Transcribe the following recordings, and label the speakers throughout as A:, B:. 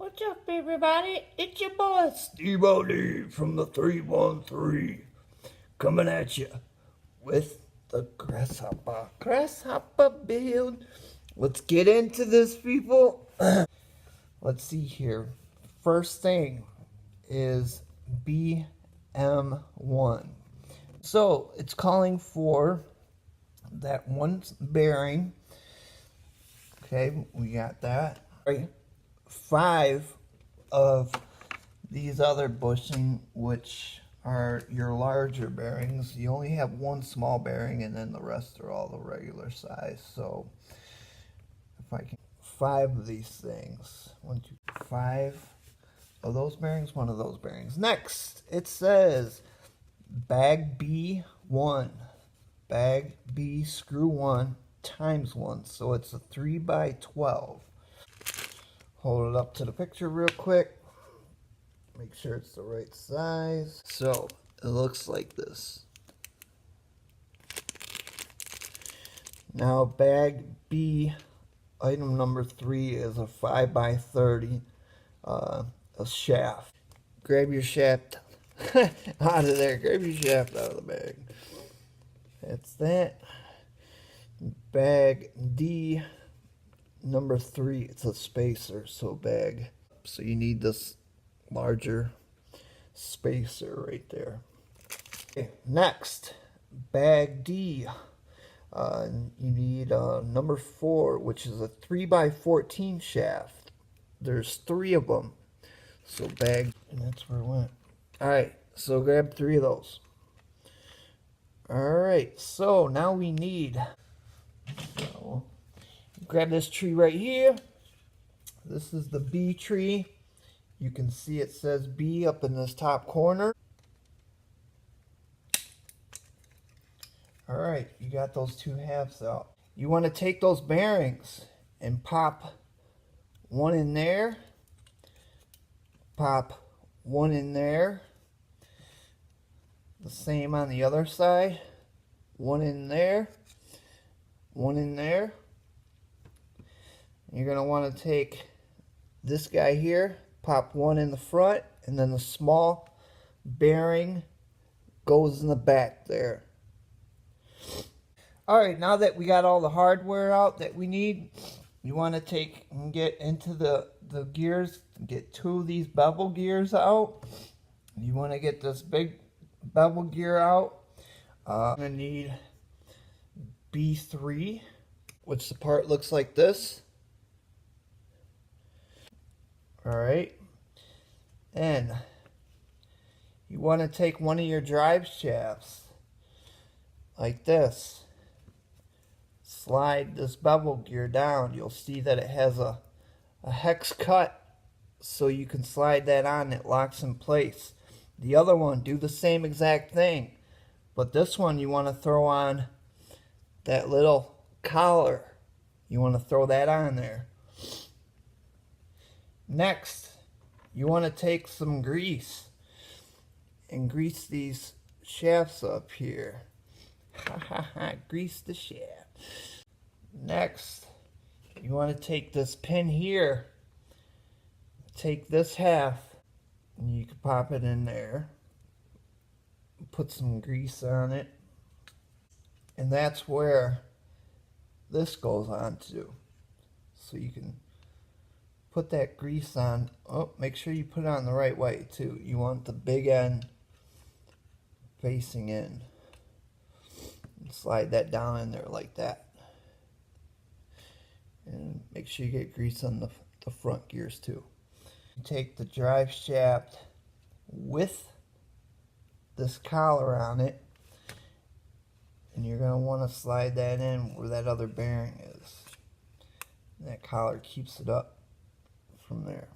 A: What's up, everybody? It's your boy Steve O.D. from the 313 coming at you with the grasshopper build. Let's get into this, people. Let's see here. First thing is BM1. So it's calling for that one bearing. Okay, we got that. Right. 5 of these other bushing, which are your larger bearings. You only have one small bearing, and then the rest are all the regular size. So if I can, 5 of these things. 1, 2, 5 of those bearings, 1 of those bearings. Next, it says bag B1, bag B screw 1 times 1. So it's a 3x12. Hold it up to the picture real quick. Make sure it's the right size. So it looks like this. Now bag B, item number 3 is a 5x30, a shaft. Grab your shaft out of there. Grab your shaft out of the bag. That's that. Bag D, number 3, it's a spacer, so bag. So you need this larger spacer right there. Okay, next, bag D. You need number 4, which is a 3x14 shaft. There's 3 of them. So bag, and that's where it went. Alright, so grab 3 of those. Alright, so now we need, so grab this tree right here. This is the B tree. You can see it says B up in this top corner. Alright, you got those 2 halves out. You want to take those bearings and pop 1 in there, pop 1 in there, the same on the other side, 1 in there, 1 in there. You're going to want to take this guy here, pop 1 in the front, and then the small bearing goes in the back there. Alright, now that we got all the hardware out that we need, you want to take and get into the gears, get 2 of these bevel gears out. You want to get this big bevel gear out. I'm going to need B3, which the part looks like this. Alright, and you want to take one of your drive shafts like this, slide this bevel gear down. You'll see that it has a hex cut, so you can slide that on. It locks in place. The other one, do the same exact thing, but this one you want to throw on that little collar. You want to throw that on there. Next, you want to take some grease and grease these shafts up here. Grease the shaft. Next, you want to take this pin here, take this half, and you can pop it in there, put some grease on it, and that's where this goes on to. So you can put that grease on. Oh, make sure you put it on the right way too. You want the big end facing in. And slide that down in there like that. And make sure you get grease on the front gears too. You take the drive shaft with this collar on it, and you're going to want to slide that in where that other bearing is. And that collar keeps it up from there.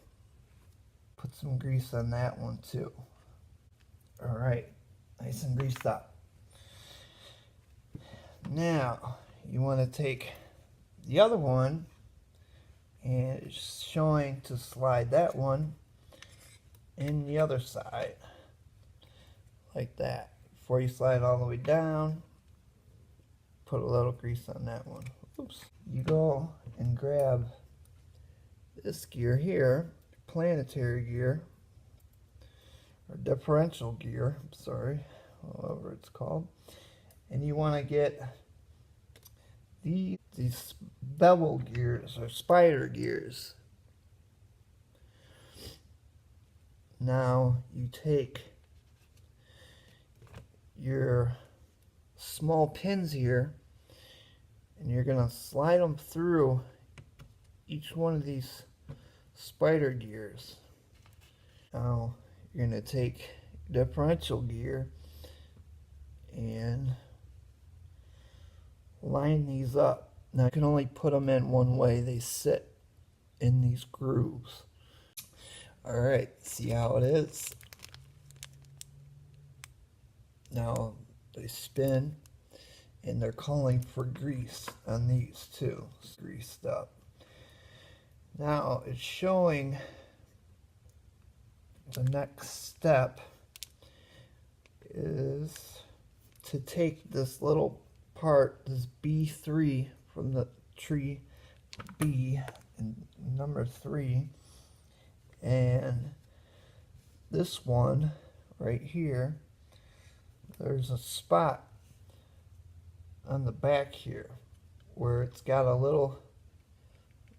A: Put some grease on that one too. Alright, nice and greased up. Now you want to take the other one, and it's showing to slide that one in the other side like that. Before you slide all the way down, put a little grease on that one. Oops. You go and grab this gear here planetary gear, or differential gear, sorry, whatever it's called. And you want to get these bevel gears or spider gears. Now you take your small pins here and you're going to slide them through each one of these spider gears. Now you're going to take differential gear and line these up. Now you can only put them in one way. They sit in these grooves. Alright, see how it is? Now they spin and they're calling for grease on these too. It's greased up. Now it's showing the next step is to take this little part, this B3 from the tree B and number 3, and this one right here, there's a spot on the back here where it's got a little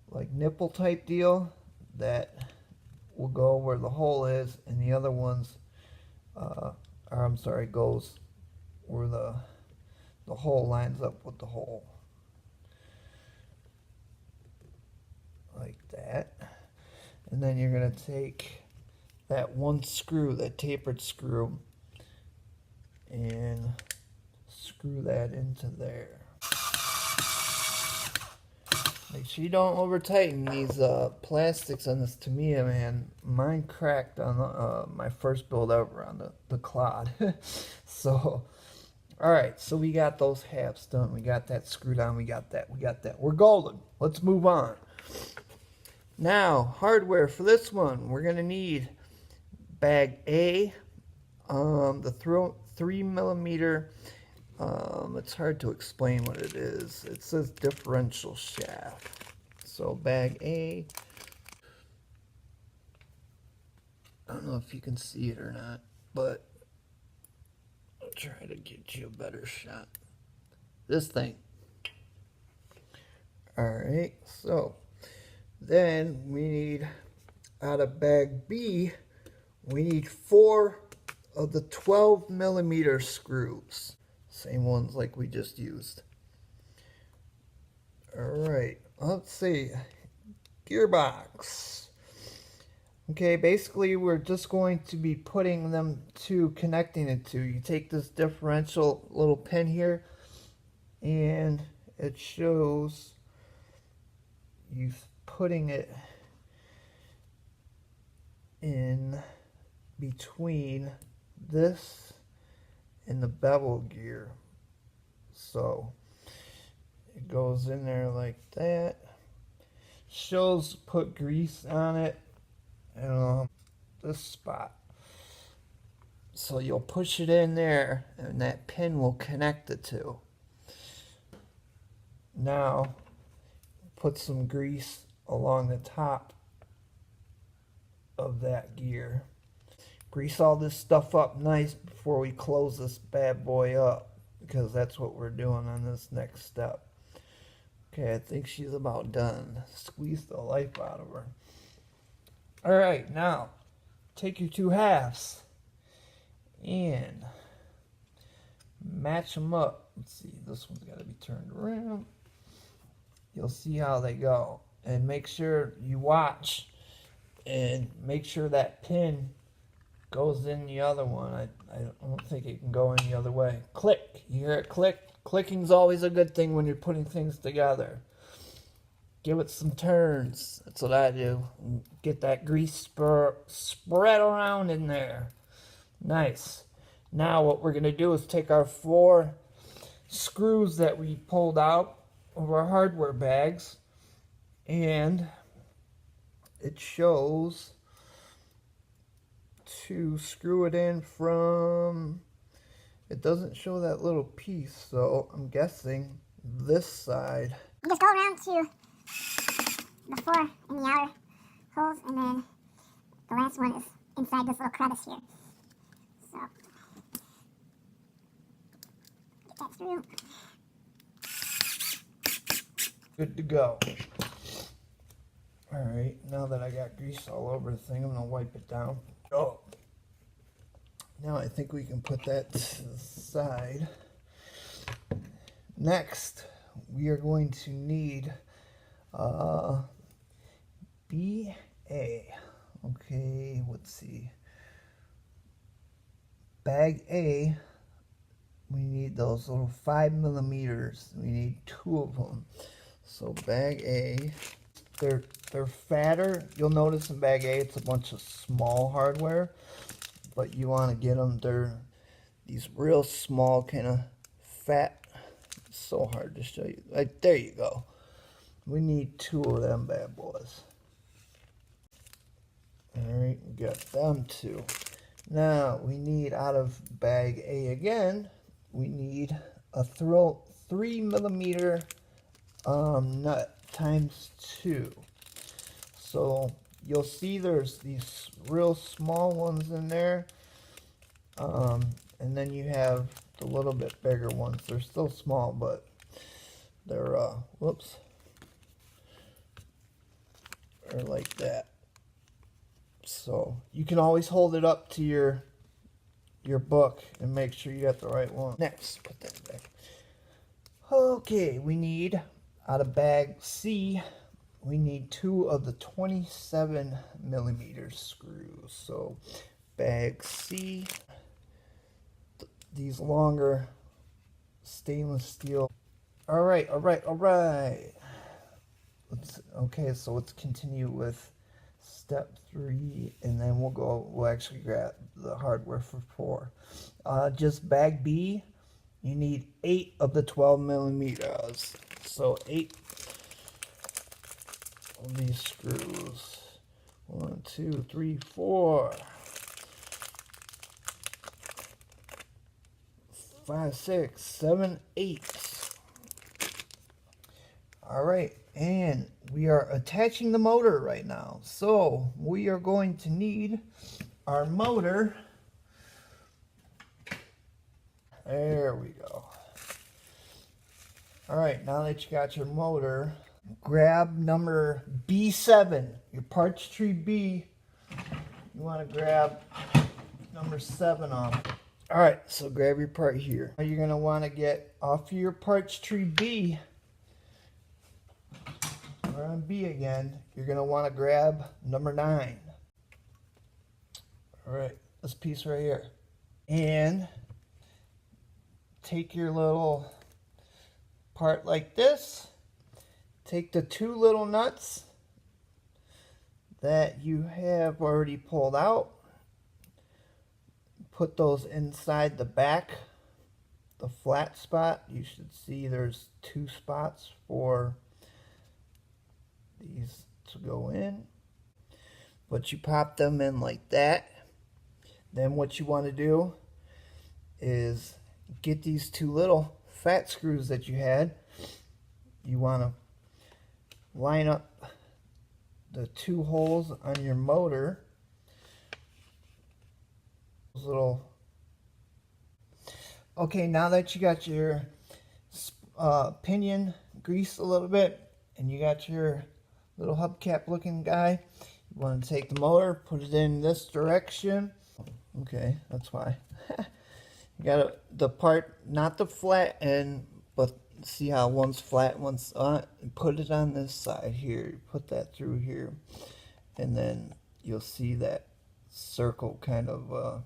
A: like nipple type deal that will go where the hole is, and the other ones goes where the hole lines up with the hole, like that. And then you're going to take that one screw, that tapered screw, and screw that into there. Make sure you don't over tighten these plastics on this Tamiya, man. Mine cracked on my first build ever on the Clod. So, alright, so we got those halves done. We got that screwed on. We got that. We're golden. Let's move on. Now, hardware for this one. We're going to need bag A, the 3mm. It's hard to explain what it is. It says differential shaft. So bag A. I don't know if you can see it or not, but I'll try to get you a better shot. This thing. Alright, so then we need, out of bag B, we need 4 of the 12mm screws. Same ones like we just used. Alright, let's see. Gearbox. Okay, basically we're just going to be putting them to, connecting it to. You take this differential little pin here, and it shows you putting it in between this and the bevel gear. So it goes in there like that. Shows put grease on it, and this spot. So you'll push it in there and that pin will connect the two. Now put some grease along the top of that gear. Grease all this stuff up nice before we close this bad boy up, because that's what we're doing on this next step. Okay, I think she's about done. Squeeze the life out of her. Alright, now take your 2 halves and match them up. Let's see, this one's got to be turned around. You'll see how they go. And make sure you watch and make sure that pin goes in the other one. I don't think it can go any other way. Click. You hear it click? Clicking's always a good thing when you're putting things together. Give it some turns. That's what I do. Get that grease spread around in there. Nice. Now what we're going to do is take our 4 screws that we pulled out of our hardware bags, and it shows to screw it in from, it doesn't show that little piece, so I'm guessing this side.
B: You just go around to the 4 in the outer holes, and then The last one is inside this little crevice here. So, get that through.
A: Good to go. Alright, now that I got grease all over the thing, I'm going to wipe it down. Oh, now I think we can put that to the side. Next, we are going to need BA. Okay, let's see. Bag A, we need those little 5 millimeters. We need 2 of them. So bag A, they're fatter. You'll notice in bag A, it's a bunch of small hardware, but you want to get them. They're these real small, kind of fat. It's so hard to show you. Like, there you go. We need 2 of them bad boys. Alright, we got them 2. Now, we need, out of bag A again, we need a 3 millimeter nut times 2. So, you'll see there's these real small ones in there. And then you have the little bit bigger ones. They're still small, but they're, whoops. They're like that. So you can always hold it up to your book and make sure you got the right one. Next, put that back. Okay, we need, out of bag C, we need 2 of the 27 millimeter screws. So bag C, these longer stainless steel. All right. Okay, so let's continue with step 3, and then we'll actually grab the hardware for 4. Just bag B, you need 8 of the 12 millimeters. So 8 of these screws. 1, 2, 3, 4. 5, 6, 7, 8. All right, and we are attaching the motor right now. So we are going to need our motor. There we go. All right, now that you got your motor, grab number B7, your parts tree B. You want to grab number 7 off. All right, so grab your part here. Now you're going to want to get off your parts tree B. We're on B again. You're going to want to grab number 9. All right, this piece right here. And take your little part like this. Take the 2 little nuts that you have already pulled out. Put those inside the back, the flat spot. You should see there's 2 spots for these to go in. But you pop them in like that. Then what you want to do is get these 2 little fat screws that you had. You want to line up the 2 holes on your motor. Little. Okay, now that you got your pinion greased a little bit and you got your little hubcap looking guy, you want to take the motor, put it in this direction. Okay, that's why. You got the part, not the flat end, but see how one's flat, one's not. Put it on this side here. Put that through here, and then you'll see that circle kind of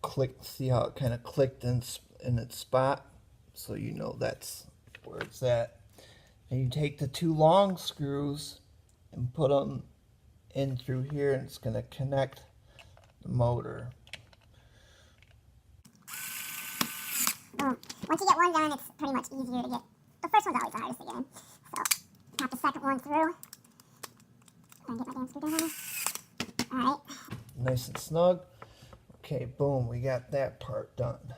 A: click. See how it kind of clicked in its spot, so you know that's where it's at. And you take the 2 long screws and put them in through here, and it's going to connect the motor.
B: Once you get one done, it's pretty much easier to get. The first one's always the hardest to get in. So, pop the second one through. Try and get my damn screwdriver. Alright.
A: Nice and snug. Okay, boom, we got that part done.